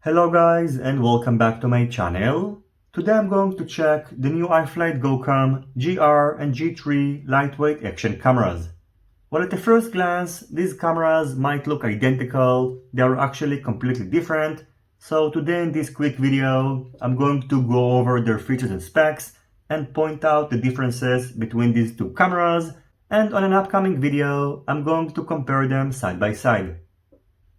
Hello guys and welcome back to my channel. Today I'm going to check the new iFlight GoCam GR and G3 lightweight action cameras. Well, at a first glance, these cameras might look identical, they are actually completely different. So today in this quick video, I'm going to go over their features and specs and point out the differences between these two cameras, and on an upcoming video, I'm going to compare them side by side.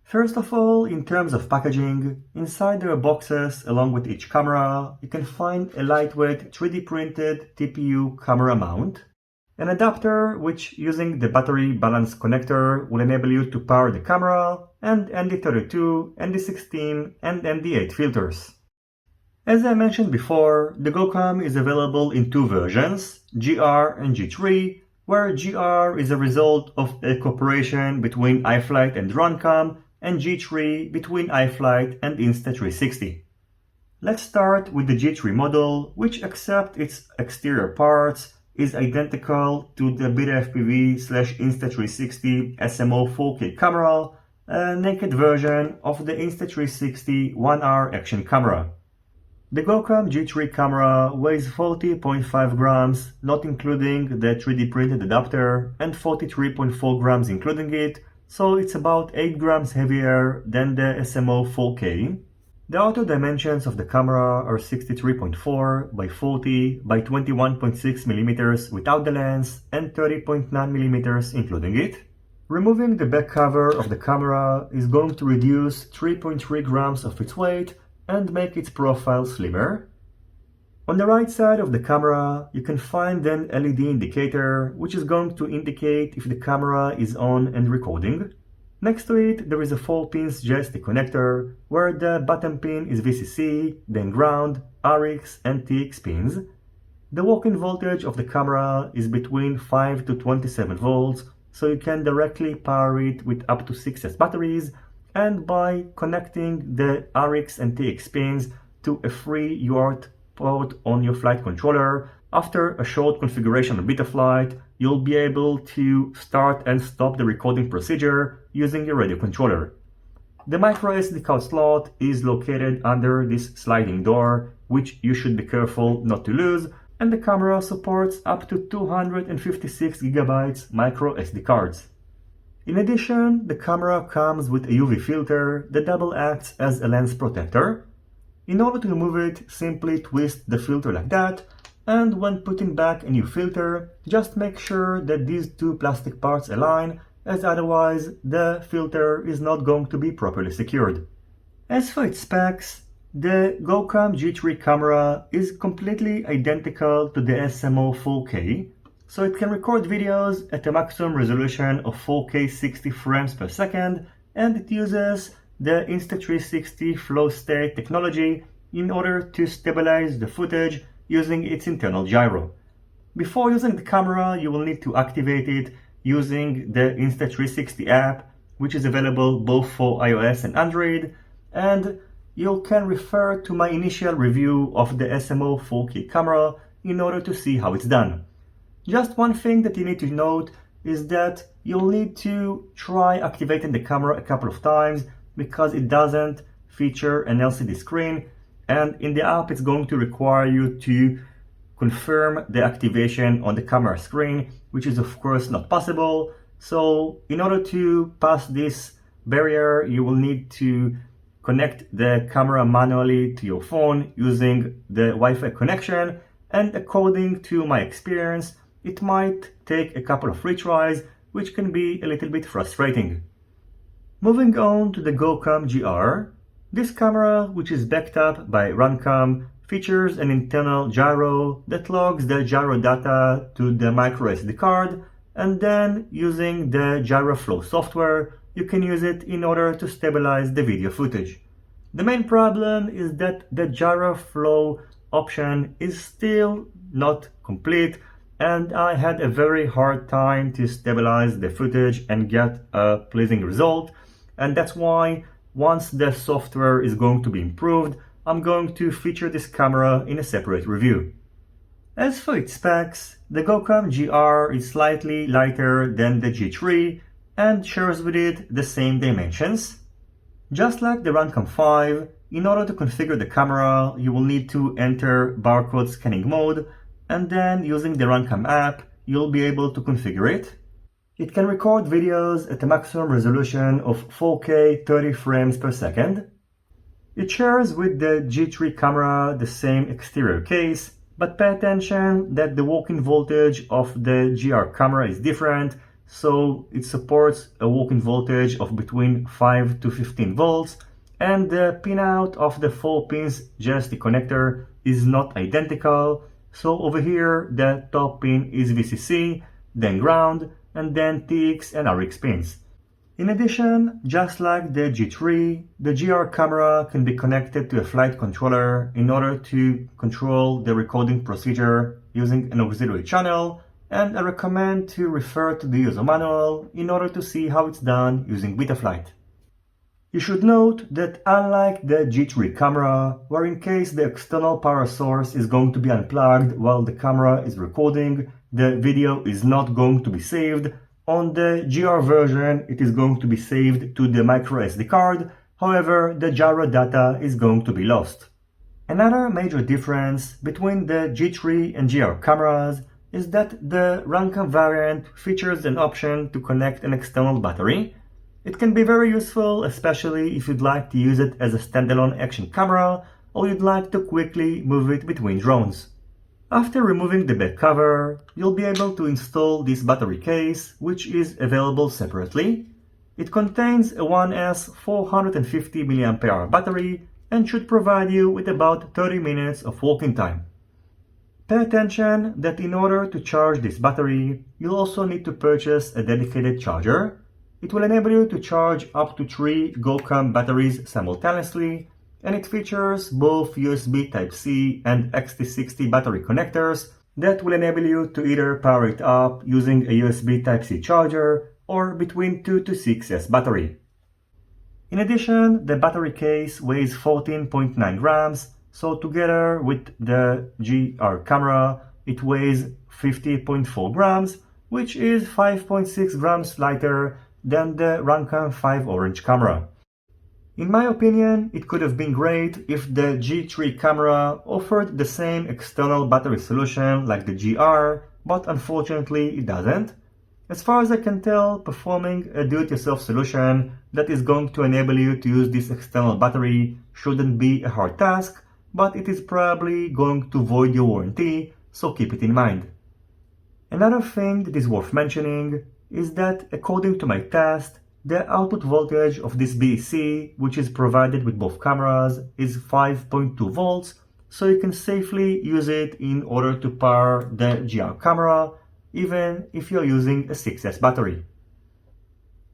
First of all, in terms of packaging, inside their boxes along with each camera, you can find a lightweight 3D printed TPU camera mount, an adapter which using the battery balance connector will enable you to power the camera, and ND32, ND16 and ND8 filters. As I mentioned before, the GoCam is available in two versions, GR and G3, where GR is a result of a cooperation between iFlight and RunCam, and G3 between iFlight and Insta360. Let's start with the G3 model, which except its exterior parts is identical to the BetaFPV/Insta360 SMO 4K camera, a naked version of the Insta360 1R action camera. The GoCam G3 camera weighs 40.5 grams, not including the 3D printed adapter, and 43.4 grams including it, so it's about 8 grams heavier than the SMO 4K. The outer dimensions of the camera are 63.4 by 40 by 21.6 mm without the lens and 30.9 mm including it. Removing the back cover of the camera is going to reduce 3.3 grams of its weight and make its profile slimmer. On the right side of the camera, you can find an LED indicator, which is going to indicate if the camera is on and recording. Next to it, there is a 4-pins joystick connector, where the bottom pin is VCC, then ground, RX and TX pins. The walk-in voltage of the camera is between 5 to 27 volts, so you can directly power it with up to 6S batteries, and by connecting the RX and TX pins to a free UART port on your flight controller, after a short configuration of Betaflight, you'll be able to start and stop the recording procedure using your radio controller. The micro SD card slot is located under this sliding door, which you should be careful not to lose, and the camera supports up to 256 GB micro SD cards. In addition, the camera comes with a UV filter that double acts as a lens protector. In order to remove it, simply twist the filter like that, and when putting back a new filter, just make sure that these two plastic parts align, as otherwise the filter is not going to be properly secured. As for its specs, the GoCam G3 camera is completely identical to the SMO 4K, so it can record videos at a maximum resolution of 4K 60 frames per second, and it uses the Insta360 FlowState technology in order to stabilize the footage using its internal gyro. Before using the camera, you will need to activate it using the Insta360 app, which is available both for iOS and Android, and you can refer to my initial review of the SMO 4K camera in order to see how it's done. Just one thing that you need to note is that you'll need to try activating the camera a couple of times because it doesn't feature an LCD screen, and in the app it's going to require you to confirm the activation on the camera screen, which is of course not possible. So in order to pass this barrier, you will need to connect the camera manually to your phone using the Wi-Fi connection, and according to my experience, it might take a couple of retries, which can be a little bit frustrating. Moving on to the GoCam GR, this camera, which is backed up by RunCam, features an internal gyro that logs the gyro data to the micro SD card, and then using the GyroFlow software, you can use it in order to stabilize the video footage. The main problem is that the GyroFlow option is still not complete, and I had a very hard time to stabilize the footage and get a pleasing result. And that's why once the software is going to be improved, I'm going to feature this camera in a separate review. As for its specs, the GoCam GR is slightly lighter than the G3 and shares with it the same dimensions. Just like the RunCam 5, in order to configure the camera, you will need to enter barcode scanning mode, and then using the GoCam app, you'll be able to configure it. It can record videos at a maximum resolution of 4K 30 frames per second. It shares with the G3 camera the same exterior case, but pay attention that the walk-in voltage of the GR camera is different, so it supports a walk-in voltage of between 5 to 15 volts, and the pinout of the 4 pins JST connector is not identical, so over here the top pin is VCC, then ground, and then TX and RX pins. In addition, just like the G3, the GR camera can be connected to a flight controller in order to control the recording procedure using an auxiliary channel, and I recommend to refer to the user manual in order to see how it's done using Betaflight. You should note that unlike the G3 camera, where in case the external power source is going to be unplugged while the camera is recording, the video is not going to be saved. On the GR version, it is going to be saved to the micro SD card, however, the gyro data is going to be lost. Another major difference between the G3 and GR cameras is that the GoCam variant features an option to connect an external battery. It can be very useful, especially if you'd like to use it as a standalone action camera or you'd like to quickly move it between drones. After removing the back cover, you'll be able to install this battery case, which is available separately. It contains a 1S 450 mAh battery and should provide you with about 30 minutes of working time. Pay attention that in order to charge this battery, you'll also need to purchase a dedicated charger. It will enable you to charge up to 3 GoCam batteries simultaneously, and it features both USB Type-C and XT60 battery connectors that will enable you to either power it up using a USB Type-C charger or between 2 to 6S battery. In addition, the battery case weighs 14.9 grams, so together with the GR camera, it weighs 50.4 grams, which is 5.6 grams lighter than the GoCam 5 Orange camera. In my opinion, it could have been great if the G3 camera offered the same external battery solution like the GR, but unfortunately it doesn't. As far as I can tell, performing a do-it-yourself solution that is going to enable you to use this external battery shouldn't be a hard task, but it is probably going to void your warranty, so keep it in mind. Another thing that is worth mentioning is that according to my test, the output voltage of this BEC, which is provided with both cameras, is 5.2 volts, so you can safely use it in order to power the GR camera, even if you're using a 6S battery.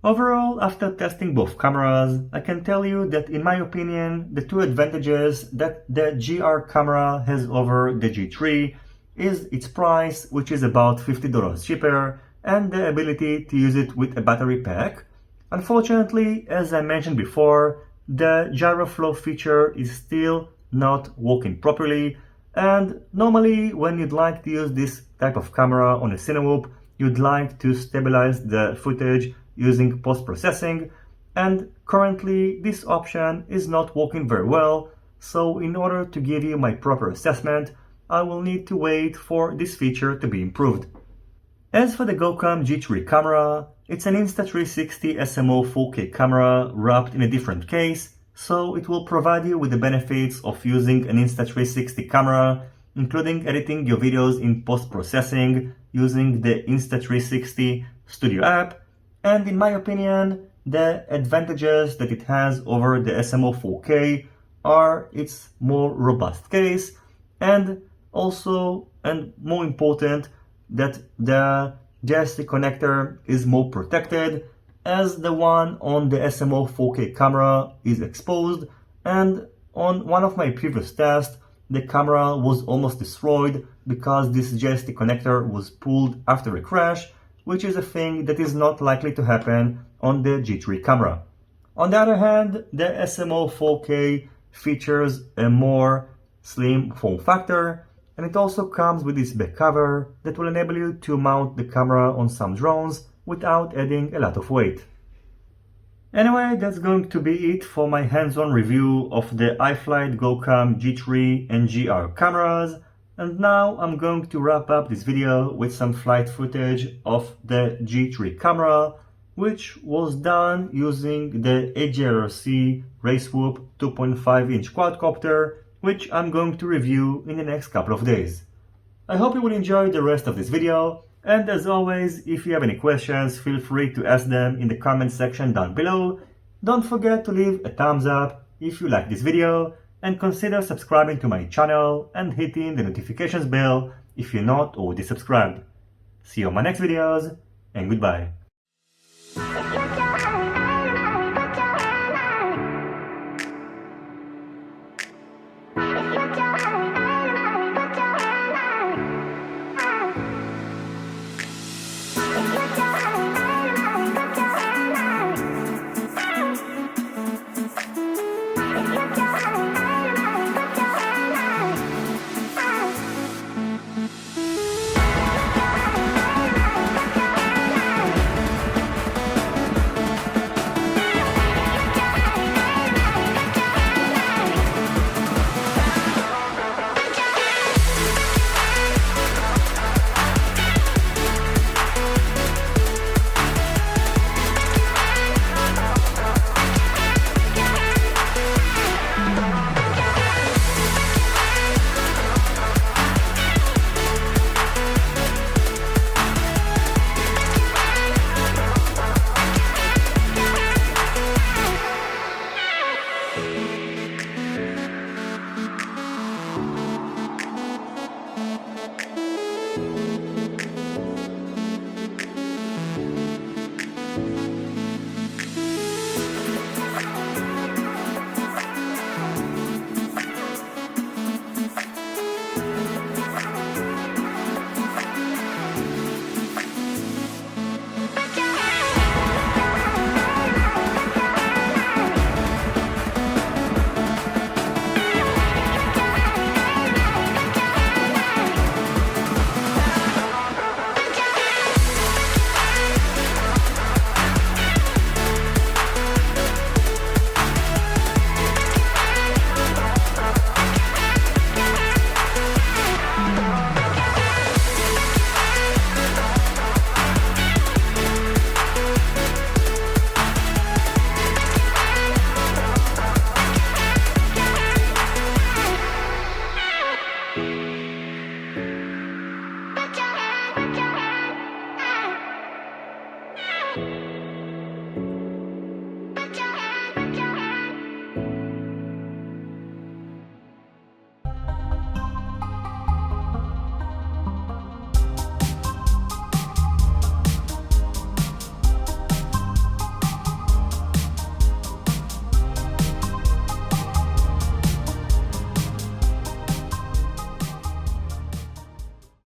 Overall, after testing both cameras, I can tell you that in my opinion, the two advantages that the GR camera has over the G3 is its price, which is about $50 cheaper, and the ability to use it with a battery pack. Unfortunately, as I mentioned before, the gyro flow feature is still not working properly, and normally when you'd like to use this type of camera on a Cinewhoop, you'd like to stabilize the footage using post-processing, and currently this option is not working very well, so in order to give you my proper assessment, I will need to wait for this feature to be improved. As for the GoCam G3 camera, it's an Insta360 SMO 4K camera wrapped in a different case, so it will provide you with the benefits of using an Insta360 camera, including editing your videos in post-processing using the Insta360 Studio app, and in my opinion, the advantages that it has over the SMO 4K are its more robust case, and also, and more important, that the JST connector is more protected, as the one on the SMO 4K camera is exposed, and on one of my previous tests, the camera was almost destroyed because this JST connector was pulled after a crash, which is a thing that is not likely to happen on the G3 camera. On the other hand, the SMO 4K features a more slim form factor, and it also comes with this back cover that will enable you to mount the camera on some drones without adding a lot of weight. Anyway, that's going to be it for my hands-on review of the iFlight GoCam G3 and GR cameras, and now I'm going to wrap up this video with some flight footage of the G3 camera, which was done using the AJRC Racewhoop 2.5-inch quadcopter, which I'm going to review in the next couple of days. I hope you will enjoy the rest of this video, and as always, if you have any questions, feel free to ask them in the comment section down below. Don't forget to leave a thumbs up if you like this video, and consider subscribing to my channel and hitting the notifications bell if you're not already subscribed. See you on my next videos, and goodbye.